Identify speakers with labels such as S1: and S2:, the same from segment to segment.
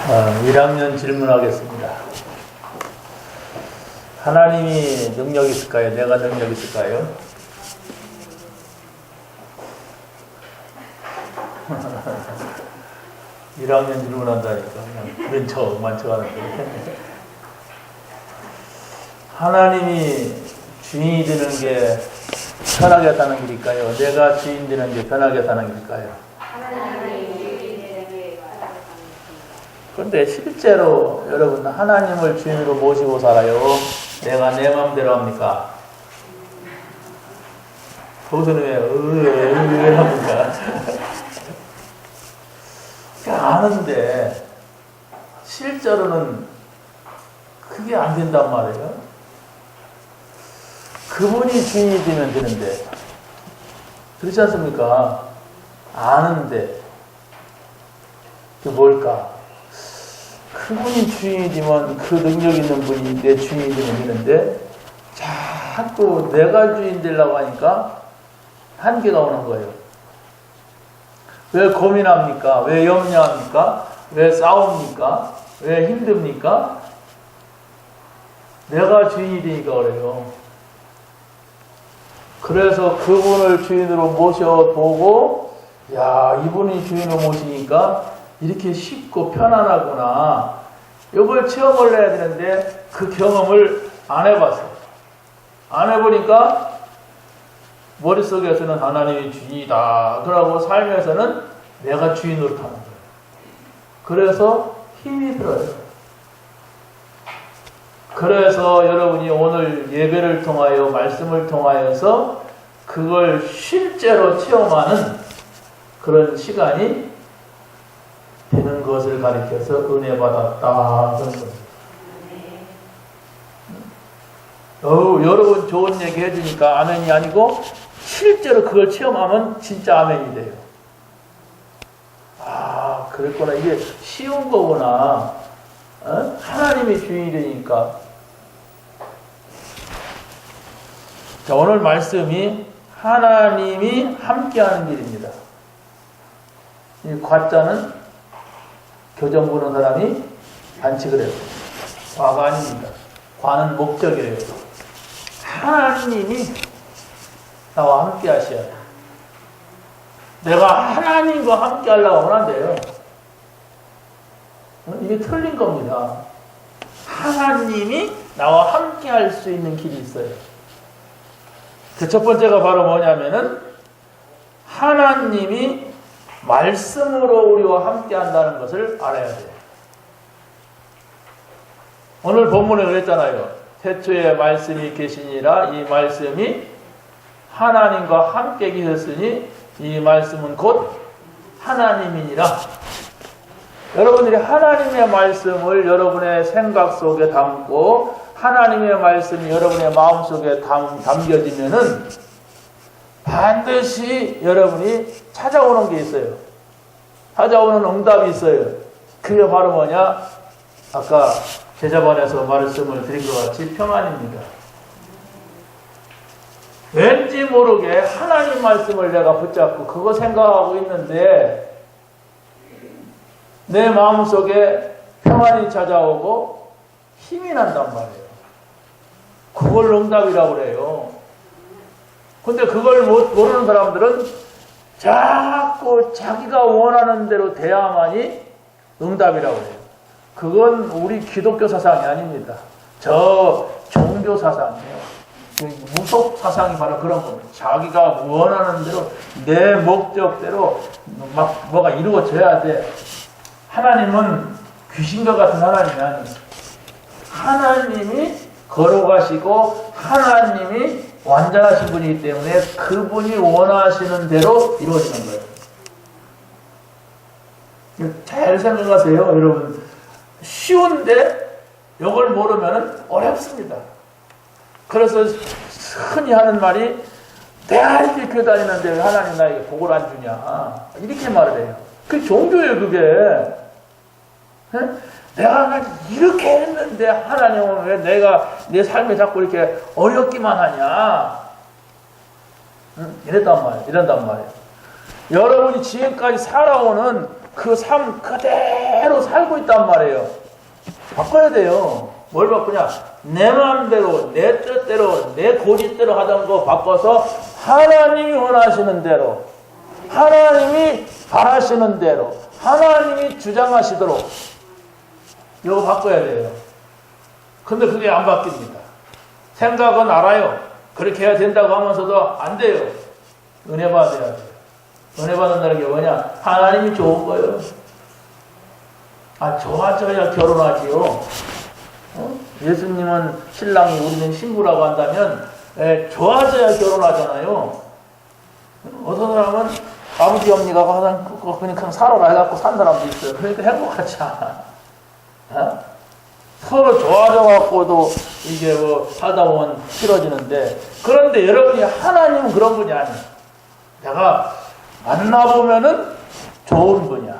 S1: 1학년 질문하겠습니다. 하나님이 능력 있을까요? 내가 능력 있을까요? (1학년) 질문한다니까 그냥 그런 척만 척하는데 하나님이 주인이 되는 게 편하게 사는 길일까요? 내가 주인 되는 게 편하게 사는 길일까요? 그런데 실제로 여러분 하나님을 주인으로 모시고 살아요? 내가 내 마음대로 합니까? 거기서는 왜 합니까? 아는데 실제로는 그게 안 된단 말이에요. 그분이 주인이 되면 되는데 그렇지 않습니까? 아는데 그 뭘까? 그분이 주인이 되면 그 능력 있는 분이 내 주인이 되면 되는데 자꾸 내가 주인 되려고 하니까 한계가 오는 거예요. 왜 고민합니까? 왜 염려합니까? 왜 싸웁니까? 왜 힘듭니까? 내가 주인이 되니까 그래요. 그래서 그분을 주인으로 모셔보고 야, 이분이 주인으로 모시니까 이렇게 쉽고 편안하구나. 이걸 체험을 해야 되는데 그 경험을 안 해봤어요. 안 해보니까 머릿속에서는 하나님이 주인이다. 그러고 삶에서는 내가 주인으로 타는 거예요. 그래서 힘이 들어요. 그래서 여러분이 오늘 예배를 통하여 말씀을 통하여서 그걸 실제로 체험하는 그런 시간이 되는 것을 가리켜서 은혜 받았다. 그런 거예요. 여러분 좋은 얘기 해주니까 아멘이 아니고 실제로 그걸 체험하면 진짜 아멘이 돼요. 아, 그랬구나. 이게 쉬운 거구나. 하나님이 주인이 되니까. 자, 오늘 말씀이 하나님이 함께하는 길입니다. 이 과자는 교정 보는 사람이 반칙을 해요. 과가 아닙니다. 과는 목적이에요. 하나님이 나와 함께 하셔야 돼요. 내가 하나님과 함께 하려고 하면 안 돼요. 이게 틀린 겁니다. 하나님이 나와 함께 할 수 있는 길이 있어요. 그 첫 번째가 바로 뭐냐면은 하나님이 말씀으로 우리와 함께 한다는 것을 알아야 돼요. 오늘 본문에 그랬잖아요. 태초에 말씀이 계시니라. 이 말씀이 하나님과 함께 계셨으니 이 말씀은 곧 하나님이니라. 여러분들이 하나님의 말씀을 여러분의 생각 속에 담고 하나님의 말씀이 여러분의 마음속에 담겨지면은 반드시 여러분이 찾아오는 게 있어요. 찾아오는 응답이 있어요. 그게 바로 뭐냐? 아까 제자반에서 말씀을 드린 것 같이 평안입니다. 왠지 모르게 하나님 말씀을 내가 붙잡고 그거 생각하고 있는데 내 마음속에 평안이 찾아오고 힘이 난단 말이에요. 그걸 응답이라고 그래요. 근데 그걸 모르는 사람들은 자꾸 자기가 원하는 대로 돼야만이 응답이라고 해요. 그건 우리 기독교 사상이 아닙니다. 저 종교 사상이에요. 무속 사상이 바로 그런 겁니다. 자기가 원하는 대로 내 목적대로 막 뭐가 이루어져야 돼. 하나님은 귀신과 같은 하나님이 아니에요. 하나님이 걸어가시고 하나님이 완전하신 분이기 때문에 그분이 원하시는 대로 이루어지는 거예요. 잘 생각하세요, 여러분. 쉬운데 이걸 모르면 어렵습니다. 그래서 흔히 하는 말이 내가 이렇게 교회 다니는데 왜 하나님 나에게 복을 안 주냐 이렇게 말을 해요. 그게 종교예요. 그게. 내가 이렇게 했는데 하나님은 왜 내가 내 삶에 자꾸 이렇게 어렵기만 하냐 이런단 말이에요. 여러분이 지금까지 살아오는 그 삶 그대로 살고 살고 있단 말이에요. 바꿔야 돼요. 뭘 바꾸냐? 내 마음대로, 내 뜻대로, 내 고집대로 하던 거 바꿔서 하나님이 원하시는 대로, 하나님이 바라시는 대로, 하나님이 주장하시도록 이거 바꿔야 돼요. 근데 그게 안 바뀝니다. 생각은 알아요. 그렇게 해야 된다고 하면서도 안 돼요. 은혜 받아야 돼요. 은혜 받는다는 게 뭐냐? 하나님이 좋은 거예요. 좋아져야 결혼하지요. 예수님은 신랑이 우리는 신부라고 한다면 좋아져야 결혼하잖아요. 어떤 사람은 아버지 엄니가 그냥 살아라 해갖고 산 사람도 있어요. 그러니까 행복하지 않아. 서로 좋아져갖고도 이게 살다 보면 싫어지는데, 그런데 여러분이 하나님은 그런 분이 아니에요. 내가 만나보면은 좋은 분이야.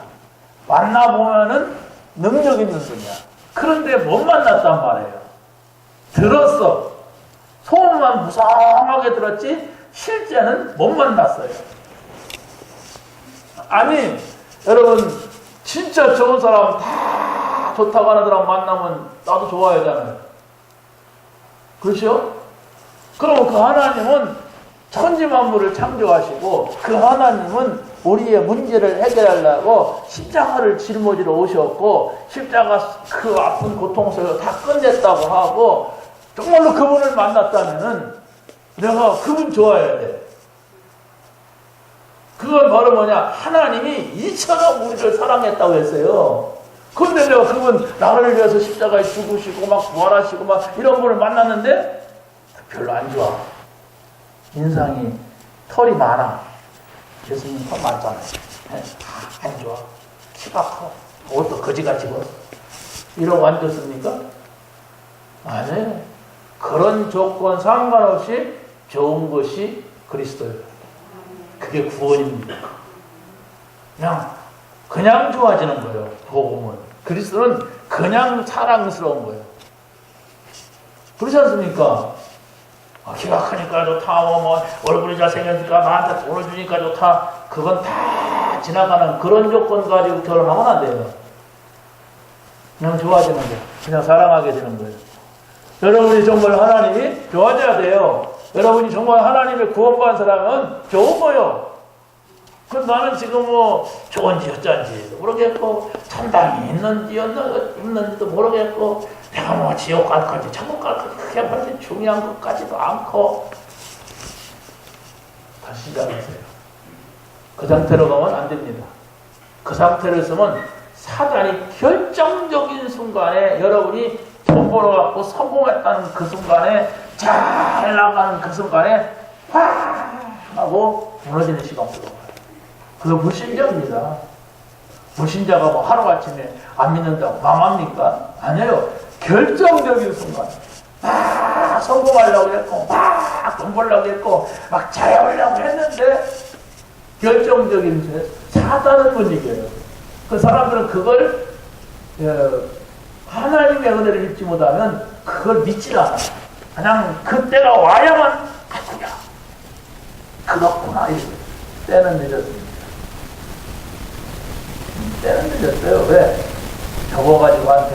S1: 만나보면은 능력 있는 분이야. 그런데 못 만났단 말이에요. 들었어. 소문만 무성하게 들었지 실제는 못 만났어요. 아니, 여러분 진짜 좋은 사람 다 좋다고 하는 사람 만나면 나도 좋아야 하잖아요. 그렇죠? 그럼 그 하나님은 천지만물을 창조하시고 그 하나님은 우리의 문제를 해결하려고 십자가를 짊어지러 오셨고 십자가 그 아픈 고통스러워 다 끝냈다고 하고 정말로 그분을 만났다면은 내가 그분 좋아해야 돼. 그건 바로 뭐냐? 하나님이 이처럼 우리를 사랑했다고 했어요. 그런데 내가 그분 나를 위해서 십자가에 죽으시고 막 부활하시고 막 이런 분을 만났는데 별로 안 좋아. 인상이 털이 많아. 예수님 털 많잖아요. 안 좋아. 키가 커. 옷도 거지같이 입었어. 이러고 안 좋습니까? 아니에요. 그런 조건 상관없이 좋은 것이 그리스도예요. 그게 구원입니다. 그냥 좋아지는 거예요. 복음은. 그리스도는 그냥 사랑스러운 거예요. 그렇지 않습니까? 키가 크니까 좋다, 얼굴이 잘생겼으니까 나한테 돈을 주니까 좋다. 그건 다 지나가는 그런 조건 가지고 결혼하면 안 돼요. 그냥 좋아지는 거예요. 그냥 사랑하게 되는 거예요. 여러분이 정말 하나님이 좋아져야 돼요. 여러분이 정말 하나님의 구원받은 사람은 좋은 거예요. 그럼 나는 지금 좋은지 어쩐지 모르겠고, 천당이 있는지 없는지도 모르겠고, 내가 지옥 갈 건지 천국 갈 건지 그게 벌써 중요한 것까지도 않고, 다시 시작하세요. 그 상태로 가면 안 됩니다. 그 상태로 있으면 사단이 결정적인 순간에 여러분이 돈 벌어갖고 성공했다는 그 순간에, 잘 나가는 그 순간에 확 하고 무너지는 시간 들어가요. 그거 불신자입니다. 불신자가 하루아침에 안 믿는다고 망합니까? 아니에요. 결정적인 순간 막 성공하려고 했고 막 돈 벌려고 했고 막 잘해보려고 했는데 결정적인 사단은 못 이겨요. 그 사람들은 그걸 하나님의 은혜를 믿지 못하면 그걸 믿질 않아요. 그냥 그때가 와야만 아구야 그렇구나. 때는 늦었습니다. 때는 늦었어요. 왜? 적어가지고 한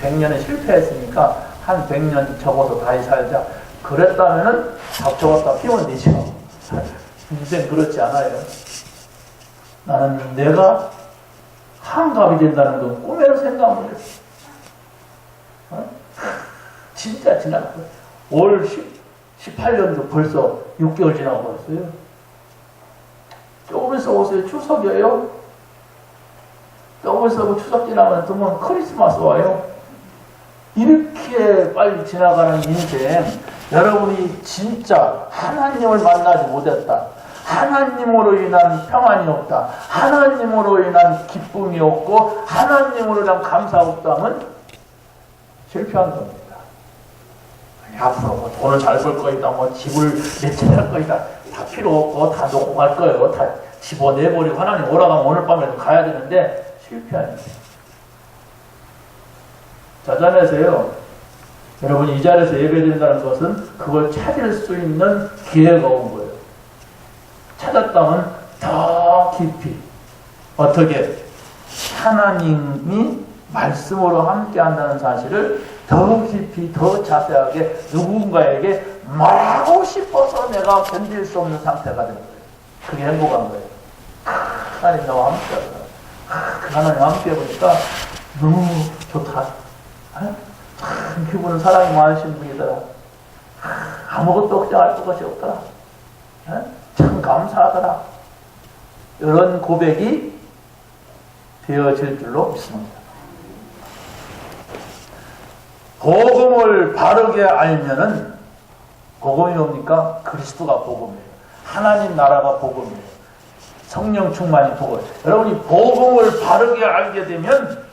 S1: 100년에 실패했으니까 한 100년 적어서 다시 살자. 그랬다면은 잡혀갔다 피면 되죠. 인생 그렇지 않아요. 나는 내가 한갑이 된다는 건 꿈에도 생각 못했어. 진짜 지났어요. 올 18년도 벌써 6개월 지나고 왔어요. 조금 있어 오세요. 추석이에요. 조금 있어 추석 지나면 또 크리스마스 와요. 이렇게 빨리 지나가는 인생, 여러분이 진짜 하나님을 만나지 못했다. 하나님으로 인한 평안이 없다. 하나님으로 인한 기쁨이 없고 하나님으로 인한 감사가 없다면 실패한 겁니다. 앞으로 돈을 잘 벌 거이다, 집을 몇 채 살 거이다, 다 필요 없고 다 놓고 갈 거예요. 다 집어내버리고 하나님 오라가면 오늘 밤에도 가야 되는데 실패합니다. 자자내세요. 여러분이 이 자리에서 예배드린다는 것은 그걸 찾을 수 있는 기회가 온 거예요. 찾았다면 더 깊이 어떻게 하나님이 말씀으로 함께 한다는 사실을 더 깊이 더 자세하게 누군가에게 말하고 싶어서 내가 견딜 수 없는 상태가 되는 거예요. 그게 행복한 거예요. 하나님 나와 함께 하더라. 그 하나님 함께 해보니까 너무 좋다. 참 그분은 사랑이 많으신 분이더라. 아무것도 걱정할 것이 없더라. 참 감사하더라. 이런 고백이 되어질 줄로 믿습니다. 복음을 바르게 알면은 복음이 뭡니까? 그리스도가 복음이에요. 하나님 나라가 복음이에요. 성령 충만이 복음. 여러분이 복음을 바르게 알게 되면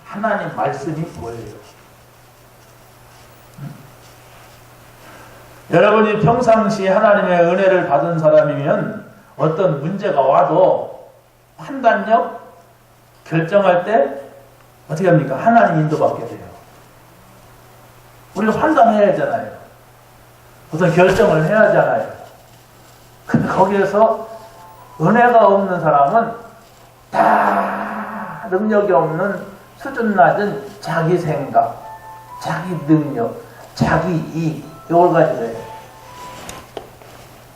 S1: 하나님 말씀이 뭐예요? 여러분이 평상시 하나님의 은혜를 받은 사람이면 어떤 문제가 와도 판단력, 결정할 때 어떻게 합니까? 하나님 인도받게 돼요. 우리가 판단해야 하잖아요. 어떤 결정을 해야 하잖아요. 근데 거기에서 은혜가 없는 사람은 다 능력이 없는 수준 낮은 자기 생각, 자기 능력, 자기 이익 이걸 가지고 해요.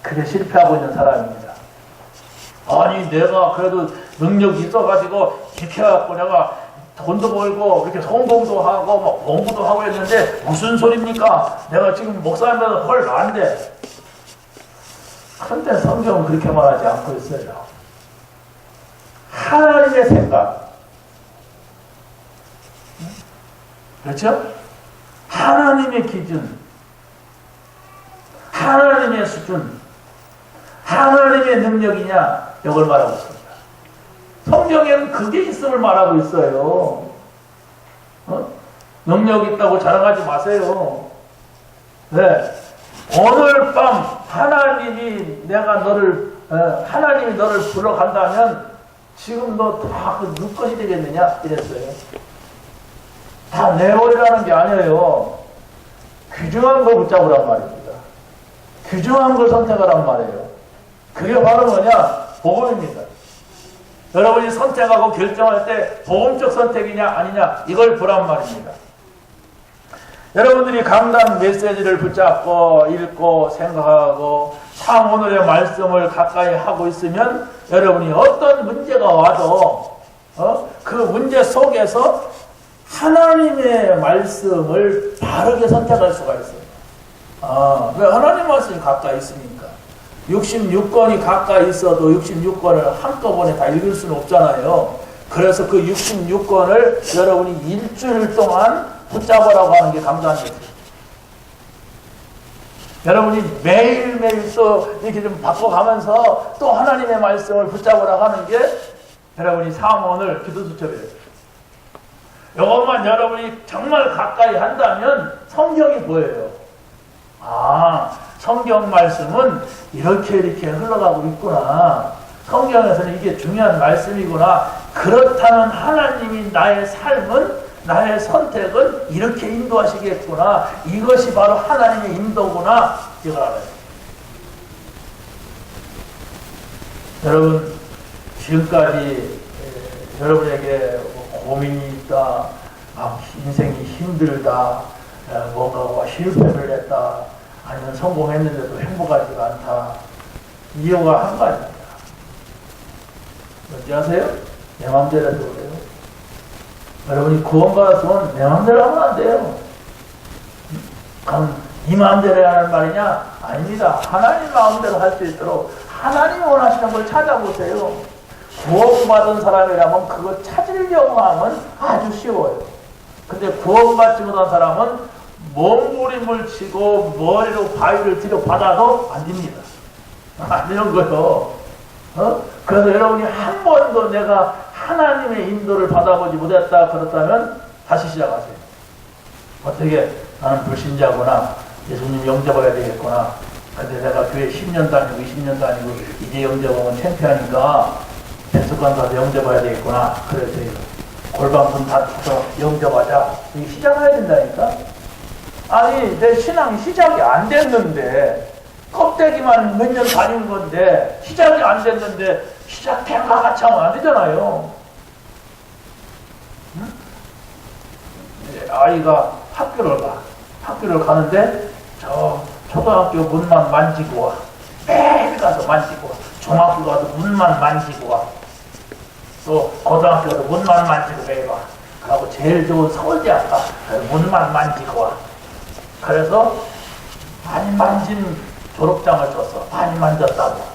S1: 그게 실패하고 있는 사람입니다. 아니 내가 그래도 능력이 있어가지고 이렇게 해갖고 내가 돈도 벌고 이렇게 성공도 하고 막 공부도 하고 했는데 무슨 소리입니까? 내가 지금 목사님보다 헐 나은데. 그런데 성경은 그렇게 말하지 않고 있어요. 하나님의 생각, 그렇죠? 하나님의 기준, 하나님의 수준, 하나님의 능력이냐 이걸 말하고 있습니다. 성경에는 그게 있음을 말하고 있어요. 능력 있다고 자랑하지 마세요. 네. 오늘 밤 하나님이 하나님이 너를 불러간다면 지금 너 다 그 것이 되겠느냐 이랬어요. 다 내버리라는 게 아니에요. 귀중한 거 붙잡으란 말입니다. 귀중한 걸 선택하란 말이에요. 그게 바로 뭐냐? 복음입니다. 여러분이 선택하고 결정할 때 복음적 선택이냐 아니냐 이걸 보란 말입니다. 여러분들이 강단 메시지를 붙잡고 읽고 생각하고 참 오늘의 말씀을 가까이 하고 있으면 여러분이 어떤 문제가 와도 그 문제 속에서 하나님의 말씀을 바르게 선택할 수가 있어요. 왜 하나님 말씀이 가까이 있으니까. 66권이 가까이 있어도 66권을 한꺼번에 다 읽을 수는 없잖아요. 그래서 그 66권을 여러분이 일주일 동안 붙잡으라고 하는 게 강단이에요. 여러분이 매일매일 또 이렇게 좀 바꿔가면서 또 하나님의 말씀을 붙잡으라고 하는 게 여러분이 사모늘 기도수첩이에요. 이것만 여러분이 정말 가까이 한다면 성경이 보여요. 성경 말씀은 이렇게 흘러가고 있구나. 성경에서는 이게 중요한 말씀이구나. 그렇다면 하나님이 나의 삶은 나의 선택은 이렇게 인도하시겠구나. 이것이 바로 하나님의 인도구나. 이걸 알아요. 여러분 지금까지 여러분에게 고민이 있다, 인생이 힘들다, 뭔가 실패를 했다, 아니면 성공했는데도 행복하지가 않다. 이유가 한 가지입니다. 뭔지 아세요? 내 마음대로 해도 그래요. 여러분이 구원받았으면 내 마음대로 하면 안 돼요. 그럼 네 마음대로 해야 하는 말이냐? 아닙니다. 하나님 마음대로 할 수 있도록 하나님이 원하시는 걸 찾아보세요. 구원받은 사람이라면 그거 찾으려고 하면 아주 쉬워요. 근데 구원받지 못한 사람은 몸부림을 치고 머리로 바위를 들여받아도 안 됩니다. 안 되는 거예요. 그래서 여러분이 한 번도 내가 하나님의 인도를 받아보지 못했다 그렇다면 다시 시작하세요. 어떻게 나는 불신자구나. 예수님 영접해야 되겠구나. 근데 내가 교회 10년 다니고 20년 다니고 이제 영접하면 창피하니까 백석관 가서 영접해야 되겠구나. 그래서 골방문 닫고서 영접하자. 이게 시작해야 된다니까. 아니 내 신앙이 시작이 안 됐는데 껍데기만 몇 년 다닌 건데 시작이 안 됐는데 시작된 것 같이 하면 안 되잖아요. 아이가 학교를 가는데 저 초등학교 문만 만지고 와. 매일 가서 만지고 와. 중학교 가도 문만 만지고 와. 또 고등학교 가도 문만 만지고 매일 와. 그리고 제일 좋은 서울대학 가 문만 만지고 와. 그래서 많이 만진 졸업장을 줬어. 많이 만졌다고.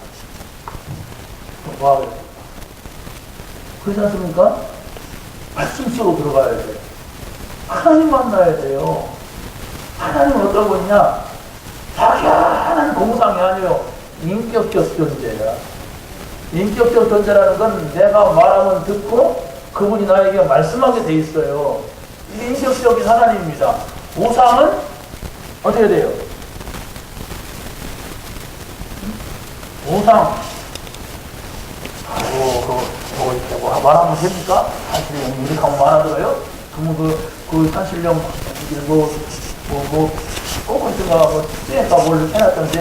S1: 뭐 하겠어? 그렇지 않습니까? 말씀 속으로 들어가야 돼. 하나님 만나야 돼요. 하나님은 어떤 분이냐? 하나님 공상이 아니에요. 인격적 존재야. 인격적 존재라는 건 내가 말하면 듣고 그분이 나에게 말씀하게 돼 있어요. 이게 인격적인 하나님입니다. 우상은 어떻게 돼요? 우상. 그거 말하면 됩니까? 사실령 이렇게 하면 말하더라요? 그 사실령 꼭 있던가 쎄까 뭘 해놨던데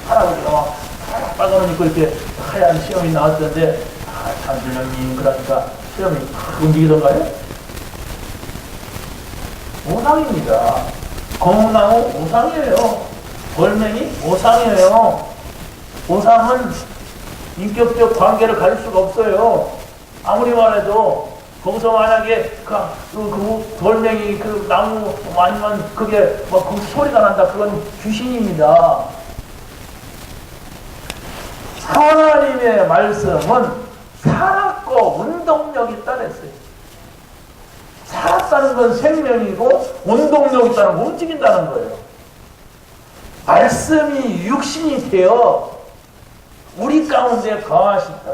S1: 할아버지가 막 빨간 옷 입고 이렇게 하얀 시험이 나왔던데 사실령님 그러니까 시험이 움직이던가요? 우상입니다. 검은나무 우상이에요. 돌멩이 우상이에요. 우상은 인격적 관계를 가질 수가 없어요. 아무리 말해도 거기서 만약에 그 돌멩이 그 나무 아니면 그게 막 그 소리가 난다. 그건 귀신입니다. 하나님의 말씀은 살았고 운동력이 있다 그랬어요. 살았다는 건 생명이고 운동력이 있다는 건 움직인다는 거예요. 말씀이 육신이 되어 우리 가운데 거하신다.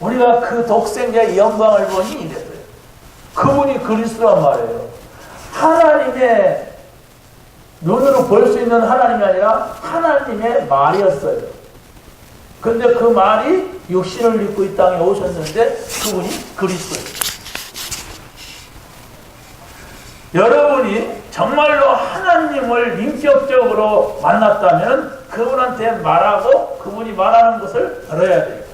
S1: 우리가 그 독생자의 영광을 보니 이랬어요. 그분이 그리스도란 말이에요. 하나님의 눈으로 볼 수 있는 하나님이 아니라 하나님의 말이었어요. 근데 그 말이 육신을 입고 이 땅에 오셨는데 그분이 그리스도예요. 여러분이 정말로 하나님을 인격적으로 만났다면 그분한테 말하고 그분이 말하는 것을 들어야 돼요.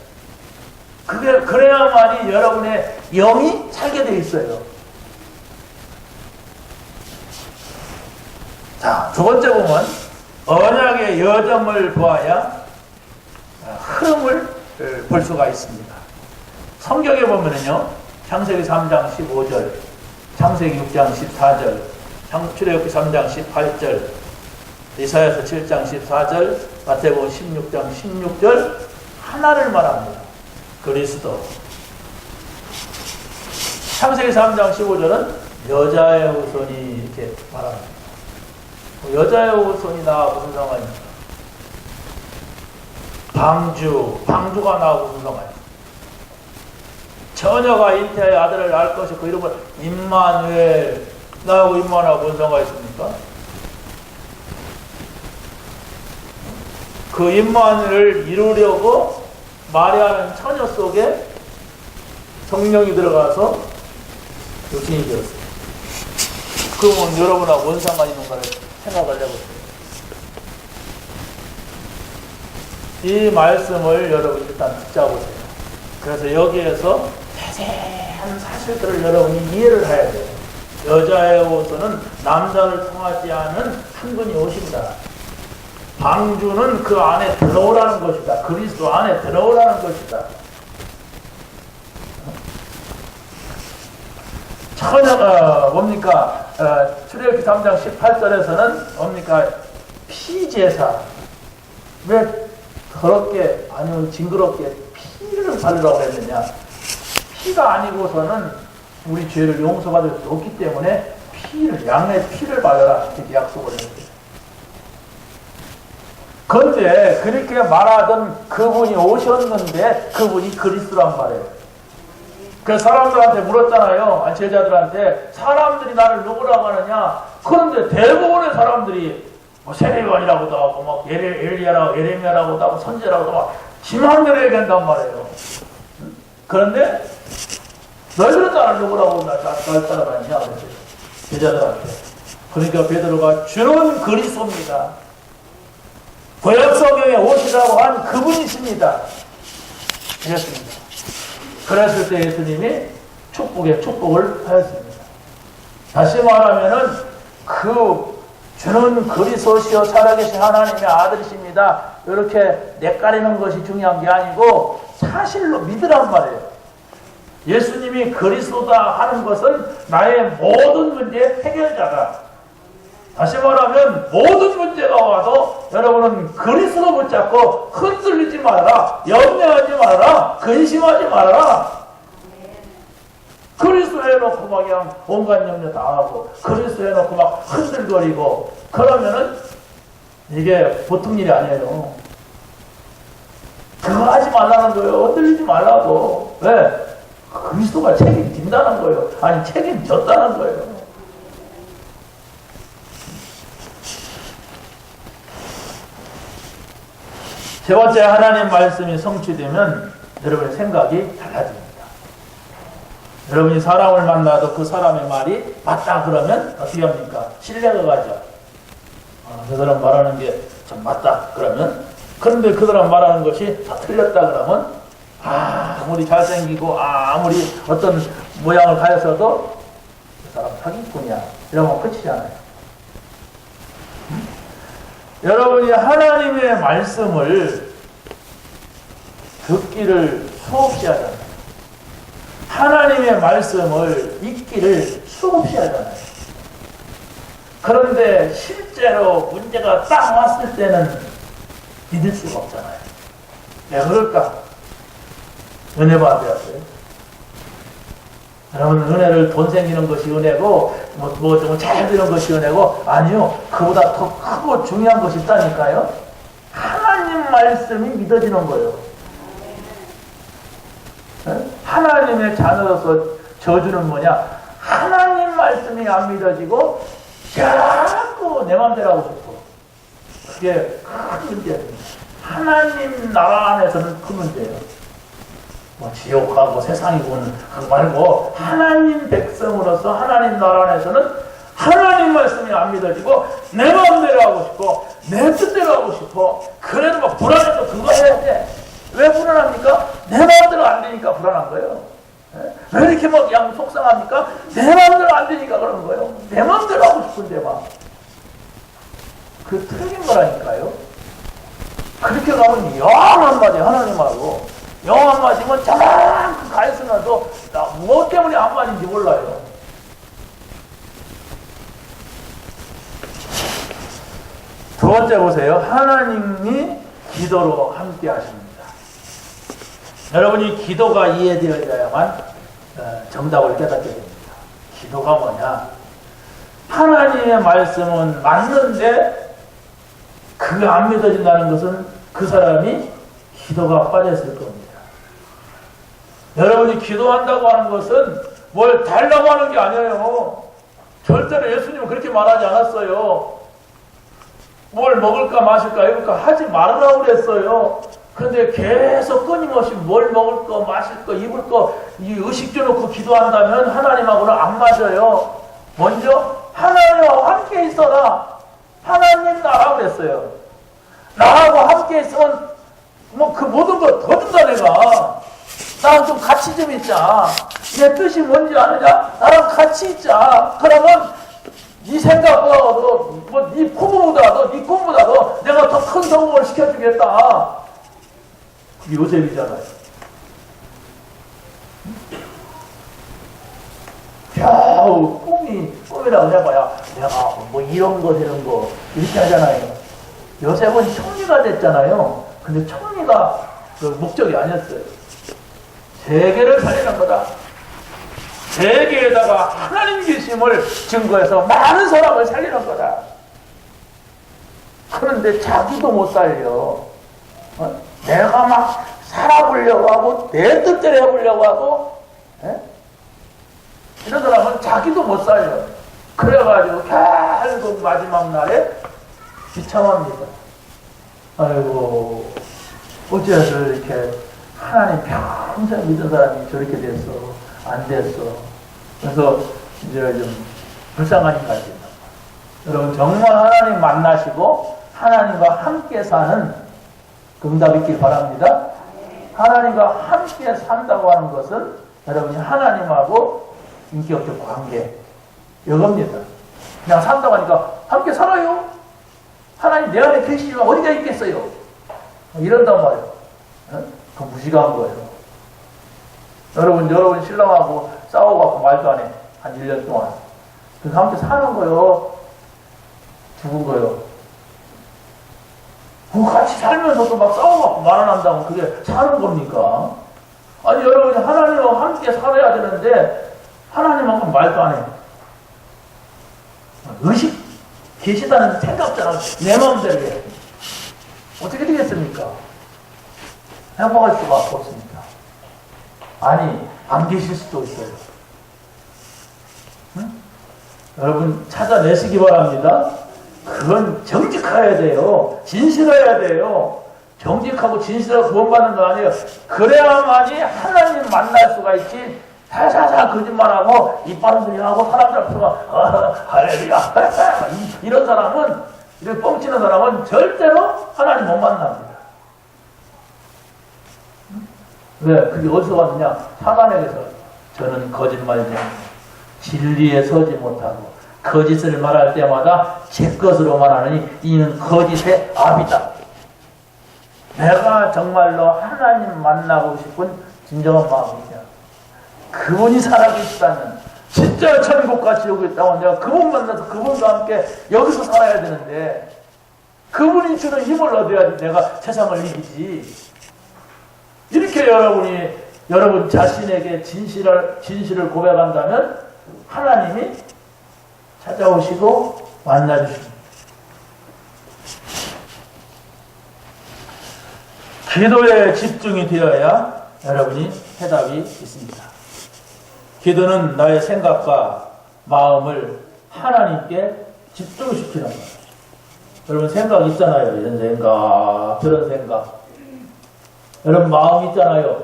S1: 그래야만이 여러분의 영이 살게 돼 있어요. 자, 두 번째 보면 언약의 여정을 보아야 흐름을 볼 수가 있습니다. 성경에 보면은요, 창세기 3장 15절, 창세기 6장 14절, 출애굽기 3장 18절, 이사야서 7장 14절, 마태복음 16장 16절 하나를 말합니다. 그리스도. 창세기 3장 15절은 여자의 후손이 이렇게 말합니다. 여자의 후손이나 무슨 상관입니까? 방주가 나오고 무슨 상관입니까? 처녀가 잉태하여 아들을 낳을 것이 그 이름을 임마누엘. 나하고 임마누엘하고 무슨 상관이 있습니까? 그 임마누엘을 이루려고 마리아는 처녀 속에 성령이 들어가서 육신이 되었어요. 그러면 여러분하고 뭔 상관이 있는가를 생각을 해보세요. 이 말씀을 여러분 일단 붙잡으세요. 그래서 여기에서 자세한 사실들을 여러분이 이해를 해야 돼요. 여자의 후손은 남자를 통하지 않은 한 분이 오신다. 방주는 그 안에 들어오라는 것이다. 그리스도 안에 들어오라는 것이다. 처녀가 뭡니까? 출애굽기 3장 18절에서는 뭡니까? 피제사. 왜 더럽게 아니면 징그럽게 피를 바르라고 했느냐? 피가 아니고서는 우리 죄를 용서받을 수 없기 때문에 양의 피를 발라라 이렇게 약속을 했어요. 그런데 그렇게 말하던 그분이 오셨는데 그분이 그리스도란 말이에요. 그래서 사람들한테 물었잖아요. 제자들한테 사람들이 나를 누구라고 하느냐. 그런데 대부분의 사람들이 세례요한이라고도 하고 막 예레미야라고도 하고 선지자라고도 막 지망대로 얘기한단 말이에요. 그런데 너희들은 나를 누구라고 날 따라가느냐 그랬어요. 제자들한테. 그러니까 베드로가 주는 그리스도입니다. 구약성경에 오시라고 한 그분이십니다. 이랬습니다. 그랬을 때 예수님이 축복에 축복을 하였습니다. 다시 말하면은 그 주는 그리스도시요 살아계신 하나님의 아들이십니다. 이렇게 내까리는 것이 중요한 게 아니고 사실로 믿으란 말이에요. 예수님이 그리스도다 하는 것은 나의 모든 문제의 해결자다. 다시 말하면 모든 문제가 와도 여러분은 그리스도 붙잡고 흔들리지 말아라. 염려하지 말아라. 근심하지 말아라. 그리스도에 놓고 막 그냥 온갖 염려 다 하고 그리스도에 놓고 막 흔들거리고 그러면은 이게 보통 일이 아니에요. 그거 하지 말라는 거예요. 흔들리지 말라고. 왜? 그리스도가 책임진다는 거예요. 아니 책임졌다는 거예요. 세 번째, 하나님 말씀이 성취되면 여러분의 생각이 달라집니다. 여러분이 사람을 만나도 그 사람의 말이 맞다 그러면 어떻게 합니까? 신뢰가 가죠. 그 사람 말하는 게 참 맞다 그러면, 그런데 그 사람 말하는 것이 다 틀렸다 그러면 아무리 잘생기고 아무리 어떤 모양을 가졌어도 그 사람 사기꾼이야 이러면 끝이잖아요. 여러분이 하나님의 말씀을 듣기를 수없이 하잖아요. 하나님의 말씀을 읽기를 수없이 하잖아요. 그런데 실제로 문제가 딱 왔을 때는 믿을 수가 없잖아요. 왜 그럴까? 은혜 받으셨어요? 여러분, 은혜를 돈 생기는 것이 은혜고 좀 잘 되는 것이 은혜고, 아니요, 그보다 더 크고 중요한 것이 있다니까요. 하나님 말씀이 믿어지는 거예요. 하나님의 자녀로서 저주는 뭐냐? 하나님 말씀이 안 믿어지고 자꾸 내 맘대로 하고 싶어. 그게 큰 문제입니다. 하나님 나라 안에서는 큰 문제예요. 지옥하고 세상이고는 그거 말고 하나님 백성으로서 하나님 나라 안에서는 하나님 말씀이 안 믿어지고 내 마음대로 하고 싶고 내 뜻대로 하고 싶어. 그래도 막 불안해서 그거 해야 돼. 왜 불안합니까? 내 마음대로 안 되니까 불안한 거예요. 왜 이렇게 막 양 속상합니까? 내 마음대로 안 되니까 그러는 거예요. 내 마음대로 하고 싶은데 막. 그 틀린 거라니까요. 그렇게 가면 영 한마디 하나님하고 영 한마디면 저만큼 가있으면서 뭐 때문에 한마디인지 몰라요. 두 번째 보세요. 하나님이 기도로 함께 하십니다. 여러분이 기도가 이해되어야만 정답을 깨닫게 됩니다. 기도가 뭐냐? 하나님의 말씀은 맞는데 그게 안 믿어진다는 것은 그 사람이 기도가 빠졌을 겁니다. 여러분이 기도한다고 하는 것은 뭘 달라고 하는 게 아니에요. 절대로 예수님은 그렇게 말하지 않았어요. 뭘 먹을까 마실까 입을까 하지 말으라고 그랬어요. 그런데 계속 끊임없이 뭘 먹을 거 마실 거 입을 거 이 의식주 놓고 기도한다면 하나님하고는 안 맞아요. 먼저 하나님하고 함께 있어라. 하나님 나라고 그랬어요. 나하고 함께 있으면 뭐 그 모든 거 더 준다 내가. 나랑 좀 같이 좀 있자. 내 뜻이 뭔지 아느냐? 나랑 같이 있자. 그러면 네 생각보다도 네 포부보다도 네 꿈보다도 내가 더 큰 성공을 시켜주겠다. 그게 요셉이잖아요. 겨우 꿈이라고 해봐야 내가 뭐 이런 거 되는 거 이렇게 하잖아요. 요셉은 총리가 됐잖아요. 근데 총리가 그 목적이 아니었어요. 세계를 살리는 거다. 세계에다가 하나님 계심을 증거해서 많은 사람을 살리는 거다. 그런데 자기도 못 살려. 내가 막 살아보려고 하고 내 뜻대로 해보려고 하고 이런 사람은 자기도 못 살려. 그래가지고 결국 마지막 날에 비참합니다. 아이고 어째서 이렇게 하나님 평생 믿은 사람이 저렇게 됐어. 안 됐어. 그래서 이제 좀 불쌍하니까 여러분 정말 하나님 만나시고 하나님과 함께 사는 응답 있길 바랍니다. 하나님과 함께 산다고 하는 것은 여러분이 하나님하고 인격적 관계, 이겁니다. 그냥 산다고 하니까 함께 살아요. 하나님 내 안에 계시지만 어디가 있겠어요? 이런단 말이에요. 그 무식한 거예요. 여러분 신랑하고 싸워갖고 말도 안 해. 한 1년 동안. 그래서 함께 사는 거요. 죽은 거요. 그 같이 살면서도 막 싸워갖고 말 안 한다면 그게 사는 겁니까? 아니, 여러분이 하나님과 함께 살아야 되는데, 하나님하고 말도 안 해. 의식 계시다는 생각잖아. 내 마음대로 해. 어떻게 되겠습니까? 행복할 수가 없습니다. 아니, 안 계실 수도 있어요. 응? 여러분, 찾아내시기 바랍니다. 그건 정직해야 돼요. 진실해야 돼요. 정직하고 진실하고 구원받는 거 아니에요. 그래야만이 하나님 만날 수가 있지. 사사사 거짓말하고 이빠른 소리하고 사람들 앞에서 할렐루야 이런 사람은, 이렇게 뻥치는 사람은 절대로 하나님 못 만납니다. 왜? 그게 어디서 왔느냐? 사단에게서. 저는 거짓말쟁이, 진리에 서지 못하고 거짓을 말할 때마다 제 것으로 말하느니 이는 거짓의 압이다. 내가 정말로 하나님 만나고 싶은 진정한 마음이냐, 그분이 살아계시다는, 진짜 천국과 지옥이 있다고 내가 그분 만나서 그분과 함께 여기서 살아야 되는데, 그분이 주는 힘을 얻어야지 내가 세상을 이기지. 이렇게 여러분 자신에게 진실을 고백한다면 하나님이 찾아오시고 만나주십니다. 기도에 집중이 되어야 여러분이 해답이 있습니다. 기도는 나의 생각과 마음을 하나님께 집중시키는 거예요. 여러분 생각 있잖아요. 이런 생각, 저런 생각. 여러분 마음 있잖아요.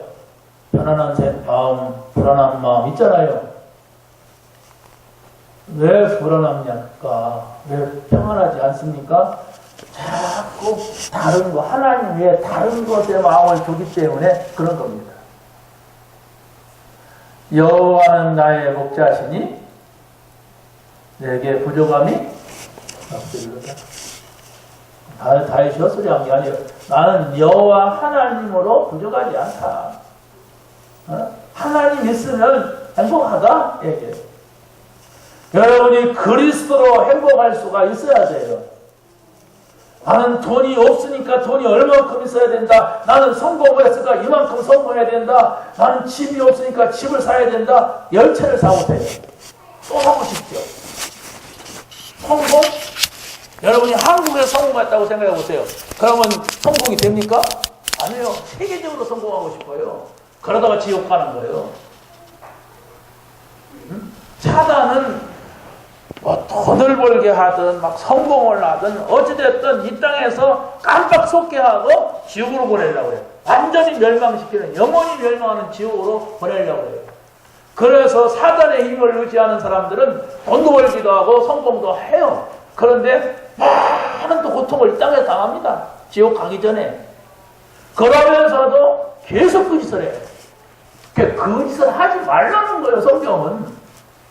S1: 편안한 마음, 불안한 마음 있잖아요. 왜 불안합니까? 왜 평안하지 않습니까? 자꾸 다른 거, 하나님 외에 다른 것에 마음을 두기 때문에 그런 겁니다. 여호와는 나의 목자시니 내게 부족함이 없으리로다. 다윗이 헛소리 한 게 아니에요. 나는 여호와 하나님으로 부족하지 않다. 하나님 있으면 행복하다? 얘기해요. 여러분이 그리스도로 행복할 수가 있어야 돼요. 나는 돈이 없으니까 돈이 얼마큼 있어야 된다. 나는 성공을 했으니까 이만큼 성공해야 된다. 나는 집이 없으니까 집을 사야 된다. 열차를 사고 돼요. 또 하고 싶죠. 성공? 여러분이 한국에서 성공했다고 생각해 보세요. 그러면 성공이 됩니까? 아니에요. 세계적으로 성공하고 싶어요. 그러다가 지옥 가는 거예요. 사단은 뭐 돈을 벌게 하든 막 성공을 하든 어찌됐든 이 땅에서 깜빡 속게 하고 지옥으로 보내려고 해요. 완전히 멸망시키는, 영원히 멸망하는 지옥으로 보내려고 해요. 그래서 사단의 힘을 의지하는 사람들은 돈도 벌기도 하고 성공도 해요. 그런데 많은 또 고통을 이 땅에서 당합니다. 지옥 가기 전에. 그러면서도 계속 그 짓을 해요. 그 짓을 하지 말라는 거예요, 성경은.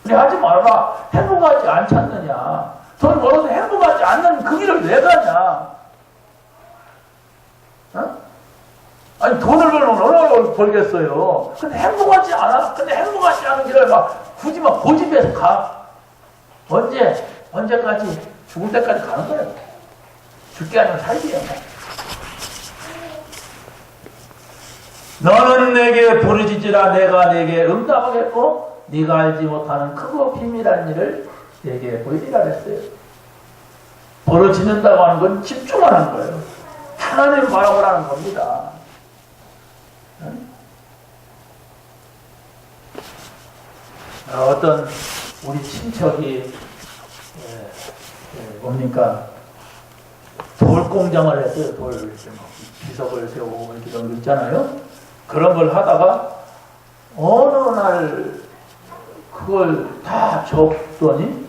S1: 그래, 하지 말라. 행복하지 않지 않느냐. 돈 벌어서 행복하지 않는 그 길을 왜 가냐. 어? 아니, 돈을 벌면 얼마나 벌겠어요. 근데 행복하지 않아. 근데 행복하지 않은 길을 굳이 고집해서 가. 언제까지? 죽을 때까지 가는 거예요. 죽게 아니면 살기야. 너는 내게 부르짖으라. 내가 내게 응답하겠고 네가 알지 못하는 크고 비밀한 일을 내게 보이리라 했어요. 부르짖는다고 하는 건 집중하는 거예요. 하나님 바라보라는 겁니다. 어떤 우리 친척이 뭡니까? 돌 공장을 했어요. 돌 비석을 세우고 이런 거 있잖아요. 그런 걸 하다가 어느 날 그걸 다 접더니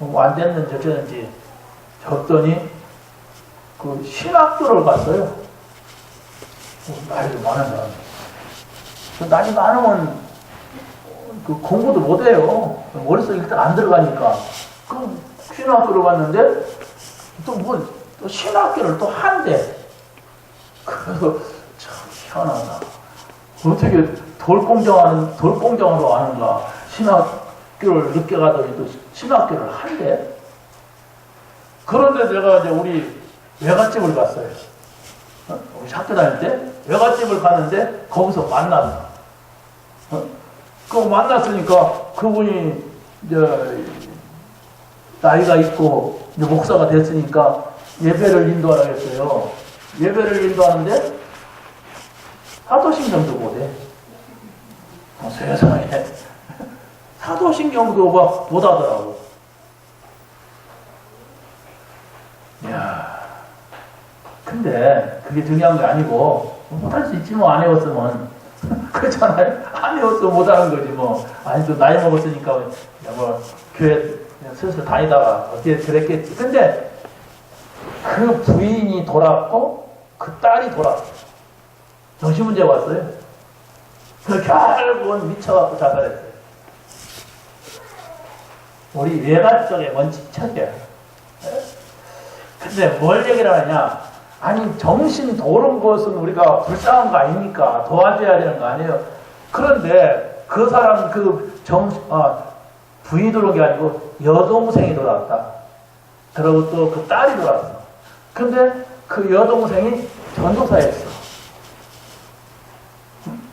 S1: 안 됐는지 어쩌는지 접더니 그 신학교를 갔어요. 나이도 많은 사람. 그 나이 많으면 그 공부도 못해요. 머릿속에 일단 안 들어가니까. 그 신학교를 갔는데 또 신학교를 또 한대. 그래서 참 희한하다. 어떻게 돌공정으로 아는가. 신학교를 늦게 가더니 또 신학교를 한대. 그런데 내가 이제 우리 외갓집을 갔어요. 우리 학교 다닐 때 외갓집을 갔는데 거기서 만났어. 그 만났으니까 그분이 이제 나이가 있고 이제 목사가 됐으니까 예배를 인도하라고 했어요. 예배를 인도하는데 사도신경도 못해. 세상에 사도신경도 막 못하더라고. 이야, 근데 그게 중요한 게 아니고 못할 수 있지 뭐. 안 해왔으면 그렇잖아요. 안 해왔으면 못하는 거지 뭐. 아니 또 나이 먹었으니까 뭐 교회 슬슬 다니다가 어떻게 그랬겠지. 근데 그 부인이 돌았고 그 딸이 돌았어. 정신문제가 왔어요. 그 결국은 미쳐갖고 자살했어요. 우리 외가 쪽에 원칙적이야. 근데 뭘 얘기를 하느냐? 아니 정신 도는 것은 우리가 불쌍한 거 아닙니까? 도와줘야 되는 거 아니에요? 그런데 그 사람 부인이 돌아온 게 아니고 여동생이 돌아왔다. 그리고 또 그 딸이 돌아왔어. 근데 그 여동생이 전도사였어.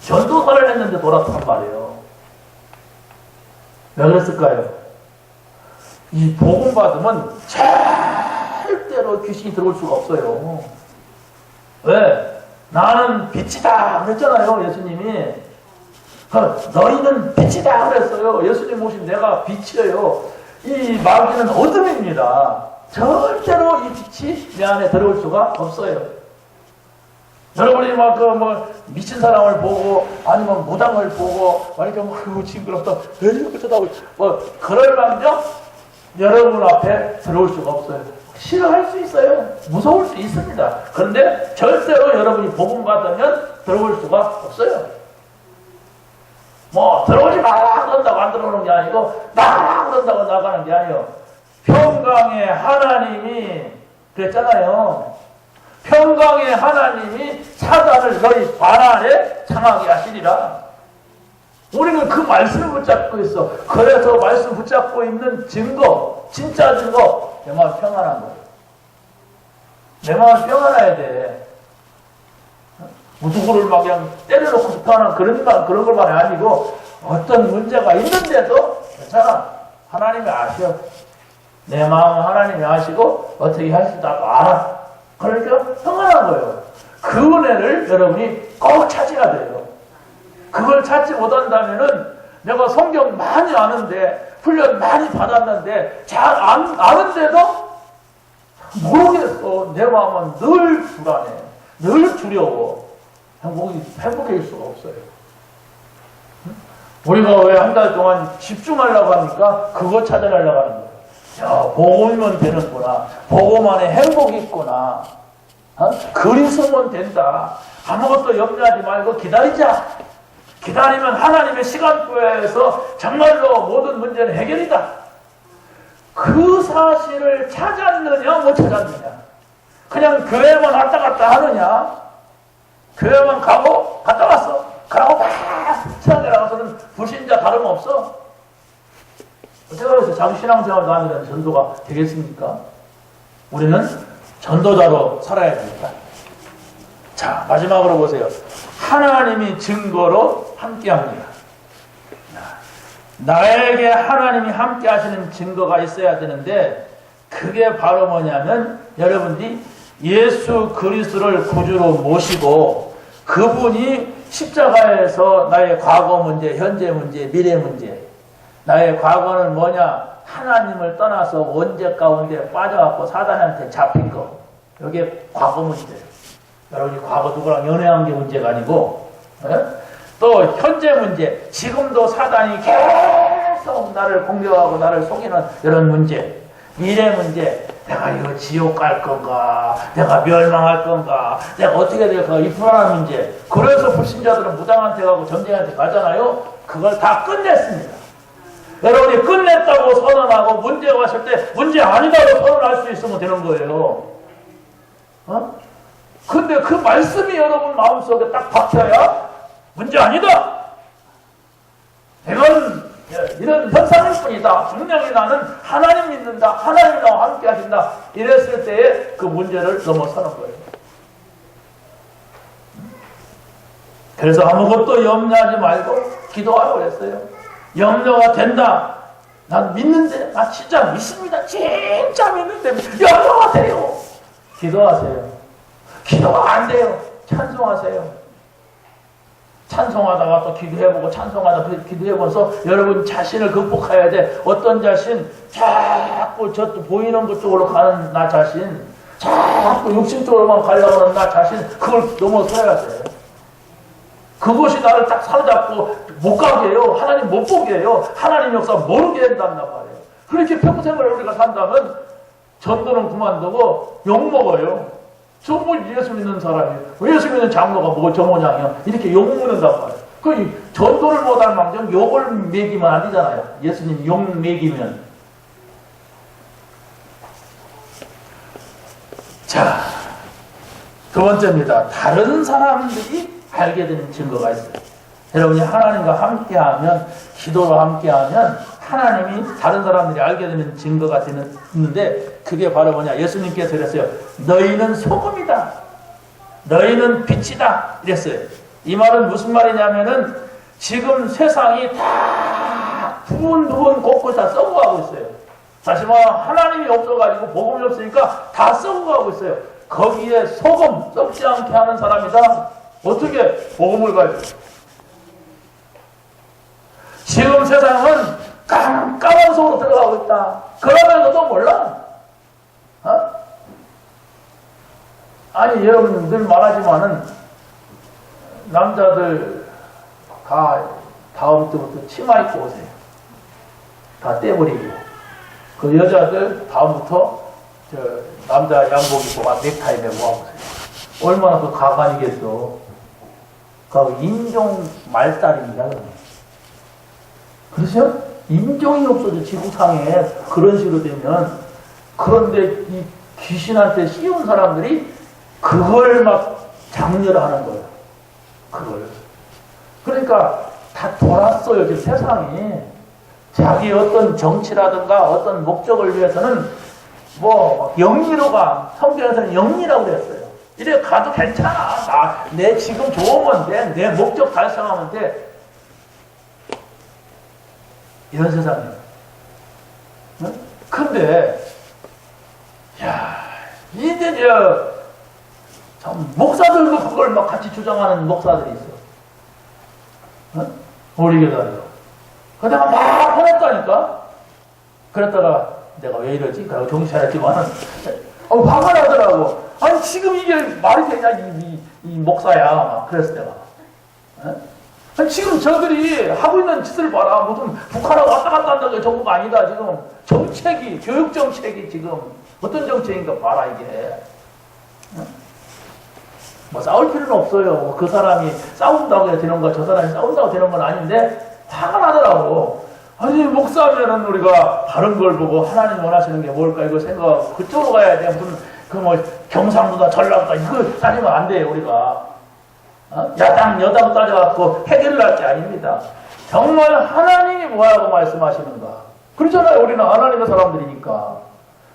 S1: 전도사를 했는데 돌아왔단 말이에요. 왜 그랬을까요? 이 복음 받으면 절대로 귀신이 들어올 수가 없어요. 왜? 나는 빛이다 그랬잖아요. 예수님이. 너희는 빛이다 그랬어요. 예수님 오신 내가 빛이에요. 이 마귀는 어둠입니다. 절대로 이 빛이 내 안에 들어올 수가 없어요. 여러분이 막 미친 사람을 보고 아니면 무당을 보고 아니면 징그럽다 쳐다보고 그럴 망정 여러분 앞에 들어올 수가 없어요. 싫어할 수 있어요. 무서울 수 있습니다. 그런데 절대로 여러분이 복음 받으면 들어올 수가 없어요. 뭐 들어오지 마라 그런다고 안 들어오는 게 아니고 나가라 그런다고 나가는 게 아니에요. 평강의 하나님이 그랬잖아요. 평강의 하나님이 사단을 너희 발 안에 장하게 하시리라. 우리는 그 말씀을 붙잡고 있어. 그래서 말씀 붙잡고 있는 증거, 진짜 증거, 내 마음 평안한 거예요. 내 마음 평안해야 돼. 누구를 막 그냥 때려놓고 비판하는 그런 것만 아니고 어떤 문제가 있는데도 괜찮아. 하나님이 아셔. 내 마음은 하나님이 아시고 어떻게 하실지도 알아. 그러니까 평안한 거예요. 그 은혜를 여러분이 꼭 찾아야 돼요. 그걸 찾지 못한다면은 내가 성경 많이 아는데 훈련 많이 받았는데 잘 아는데도 모르겠어. 내 마음은 늘 불안해. 늘 두려워. 행복해질 수가 없어요. 우리가 왜 한 달 동안 집중하려고 하니까 그거 찾아내려고 하는 거예요. 야, 복음이면 되는구나. 복음 안에 행복이 있구나. 글 쓰면 된다. 아무것도 염려하지 말고 기다리자. 기다리면 하나님의 시간표에서 정말로 모든 문제는 해결이다. 그 사실을 찾았느냐 못 찾았느냐. 그냥 교회만 왔다 갔다 하느냐. 교회만 가고 갔다 왔어. 그러고 막 세상에 나가서는 불신자 다름없어. 어떻게 해서 자기 신앙생활도 하면 전도가 되겠습니까? 우리는 전도자로 살아야 됩니다. 자, 마지막으로 보세요. 하나님이 증거로 함께합니다. 나에게 하나님이 함께 하시는 증거가 있어야 되는데 그게 바로 뭐냐면 여러분들이 예수 그리스도를 구주로 모시고 그분이 십자가에서 나의 과거 문제, 현재 문제, 미래 문제. 나의 과거는 뭐냐? 하나님을 떠나서 원죄 가운데 빠져갖고 사단한테 잡힌 거. 이게 과거 문제예요. 여러분이 과거 누구랑 연애한 게 문제가 아니고, 또 현재 문제. 지금도 사단이 계속 나를 공격하고 나를 속이는 이런 문제. 미래 문제. 내가 이거 지옥 갈 건가? 내가 멸망할 건가? 내가 어떻게 될까? 이 불안한 문제. 그래서 불신자들은 무당한테 가고 점쟁이한테 가잖아요. 그걸 다 끝냈습니다. 여러분이 끝냈다고 선언하고 문제가 왔을 때 문제 아니다고 선언할 수 있으면 되는 거예요. 근데 그 말씀이 여러분 마음속에 딱 박혀야 문제 아니다. 이건 이런 현상일 뿐이다. 분명히 나는 하나님 믿는다. 하나님 나와 함께 하신다. 이랬을 때에 그 문제를 넘어서는 거예요. 그래서 아무것도 염려하지 말고 기도하라고 그랬어요. 염려가 된다. 난 믿는데, 나 진짜 믿습니다. 진짜 믿는데 염려가 돼요. 기도하세요. 기도가 안 돼요. 찬송하세요. 찬송하다가 또 기도해보고 찬송하다가 기도해보면서 여러분 자신을 극복해야 돼. 어떤 자신? 자꾸 저 보이는 것 쪽으로 가는 나 자신, 자꾸 육신 쪽으로만 가려고 하는 나 자신, 그걸 넘어서야 돼. 그것이 나를 딱 사로잡고 못 가게 해요. 하나님 못 보게 해요. 하나님 역사 모르게 한단 말이에요. 그렇게 평생을 우리가 산다면 전도는 그만두고 욕먹어요. 전부 예수 믿는 사람이, 예수 믿는 장로가 뭐 저 모양이야. 이렇게 욕먹는단 말이에요. 그 전도를 못할 망정 욕을 먹이면 안 되잖아요. 예수님 욕 먹이면. 자, 두 번째입니다. 다른 사람들이 알게 되는 증거가 있어요. 여러분이 하나님과 함께하면, 기도로 함께하면 하나님이 다른 사람들이 알게 되는 증거가 있는데 그게 바로 뭐냐? 예수님께서 그랬어요. 너희는 소금이다. 너희는 빛이다. 이랬어요. 이 말은 무슨 말이냐면은 지금 세상이 다 부분 곳곳 다 썩어가고 있어요. 다시 말하면 하나님이 없어가지고 복음이 없으니까 다 썩어가고 있어요. 거기에 소금 썩지 않게 하는 사람이다. 어떻게 복음을 가지고? 지금 세상은 깜깜한 속으로 들어가고 있다. 그러면 너도 몰라? 아니 여러분 늘 말하지만은 남자들 다 다음 주부터 치마 입고 오세요. 다 떼버리고. 그 여자들 다음부터 저 남자 양복 입고 넥타이 메고 와보세요. 얼마나 그 가관이겠어. 그 인종 말살입니다. 그렇죠? 인종이 없어져 지구상에 그런 식으로 되면. 그런데 이 귀신한테 씌운 사람들이 그걸 막 장렬하는 거예요. 그걸. 그러니까 다 돌았어요. 지금 세상이. 자기 어떤 정치라든가 어떤 목적을 위해서는 뭐 영리로가 성경에서는 영리라고 그랬어요. 이래 가도 괜찮아. 내 지금 좋으면 돼. 내 목적 달성하면 돼. 이런 세상이에요. 응? 근데 야, 이제 참 목사들도 그걸 막 같이 주장하는 목사들이 있어. 응? 우리 교단도. 근데 내가 막 화냈다니까. 그랬다가 내가 왜 이러지? 그러고 정신 차렸지만은 화가 나더라고. 아니 지금 이게 말이 되냐 이 목사야. 그랬을 때가. 아니, 지금 저들이 하고 있는 짓을 봐라. 무슨 북한하고 왔다 갔다 한다는 게 정부가 아니다. 지금 정책이, 교육 정책이 지금 어떤 정책인가 봐라 이게. 뭐 싸울 필요는 없어요. 그 사람이 싸운다고 해야 되는 거, 저 사람이 싸운다고 되는 건 아닌데 화가 나더라고. 아니 목사면은 우리가 다른 걸 보고 하나님 원하시는 게 뭘까 이거 생각하고 그쪽으로 가야 돼. 무슨 그 뭐 경상도다 전라도다 이거 따지면 안 돼요 우리가. 야당 여당 따져갖고 해결할 게 아닙니다. 정말 하나님이 뭐라고 말씀하시는가. 그렇잖아요. 우리는 하나님의 사람들이니까.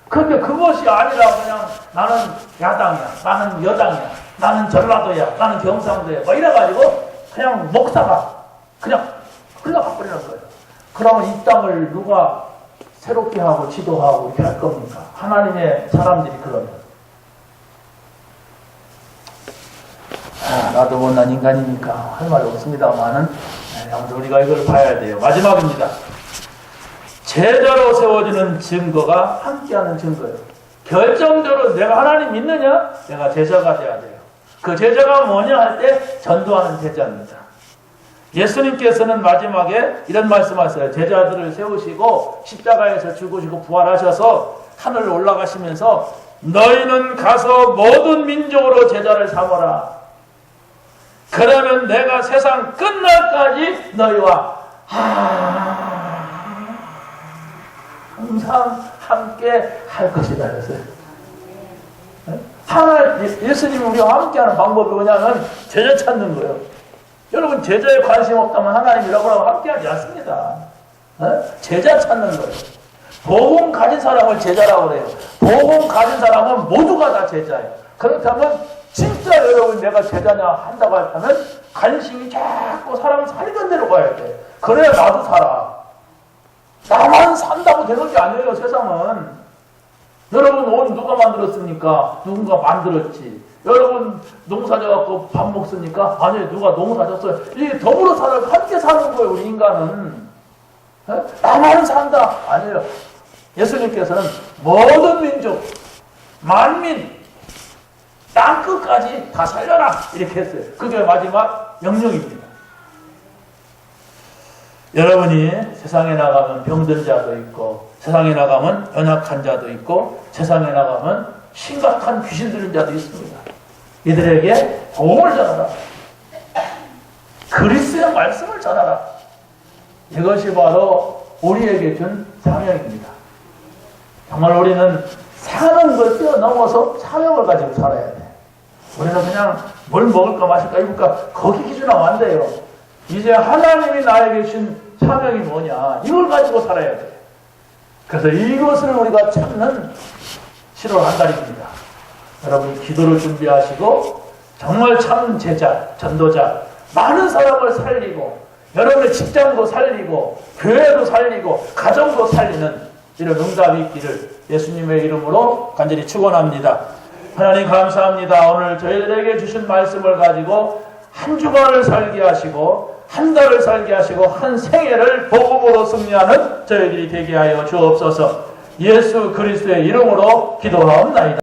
S1: 그런데 그것이 아니라 그냥 나는 야당이야, 나는 여당이야, 나는 전라도야, 나는 경상도야 뭐 이래가지고 그냥 목사가 그냥 흘러가 버리는 거예요. 그러면 이 땅을 누가 새롭게 하고 지도하고 이렇게 할 겁니까? 하나님의 사람들이 그러면. 나도 못난 인간이니까 할 말이 없습니다만은 아무튼 우리가 이걸 봐야 돼요. 마지막입니다. 제자로 세워지는 증거가 함께하는 증거예요. 결정적으로 내가 하나님 믿느냐? 내가 제자가 돼야 돼요. 그 제자가 뭐냐 할 때 전도하는 제자입니다. 예수님께서는 마지막에 이런 말씀하셨어요. 제자들을 세우시고 십자가에서 죽으시고 부활하셔서 하늘로 올라가시면서 너희는 가서 모든 민족으로 제자를 삼아라. 그러면 내가 세상 끝날까지 너희와 항상 함께 할 것이다 그랬어요. 하나 예수님이 우리와 함께하는 방법이 뭐냐면 제자 찾는 거예요. 여러분 제자에 관심 없다면 하나님이라고 하면 함께하지 않습니다. 제자 찾는 거예요. 복음 가진 사람을 제자라고 그래요. 복음 가진 사람은 모두가 다 제자예요. 그렇다면 진짜 여러분 내가 제자냐 한다고 하면 관심이 자꾸 사람을 살던 대로 가야 돼. 그래야 나도 살아. 나만 산다고 되는 게 아니에요, 세상은. 여러분 옷 누가 만들었습니까? 누군가 만들었지. 여러분 농사 져갖고 밥 먹습니까? 아니요, 누가 농사 졌어요. 이게 더불어 살아 함께 사는 거예요, 우리 인간은. 나만 산다. 아니에요. 예수님께서는 모든 민족, 만민, 땅끝까지 다 살려라 이렇게 했어요. 그게 마지막 명령입니다. 여러분이 세상에 나가면 병든 자도 있고, 세상에 나가면 연약한 자도 있고, 세상에 나가면 심각한 귀신 들린 자도 있습니다. 이들에게 복음을 전하라. 그리스도의 말씀을 전하라. 이것이 바로 우리에게 준 사명입니다. 정말 우리는 사는 걸 뛰어넘어서 사명을 가지고 살아야 돼. 우리는 그냥 뭘 먹을까 마실까 입을까 거기 기준하면 안 돼요. 이제 하나님이 나에게 주신 사명이 뭐냐 이걸 가지고 살아야 돼. 그래서 이것을 우리가 찾는 7월 한 달입니다. 여러분 기도를 준비하시고 정말 참 제자, 전도자 많은 사람을 살리고 여러분의 직장도 살리고 교회도 살리고 가정도 살리는 이런 응답이 있기를 예수님의 이름으로 간절히 축원합니다. 하나님 감사합니다. 오늘 저희들에게 주신 말씀을 가지고 한 주간을 살게 하시고 한 달을 살게 하시고 한 생애를 복음으로 승리하는 저희들이 되게 하여 주옵소서. 예수 그리스도의 이름으로 기도하옵나이다.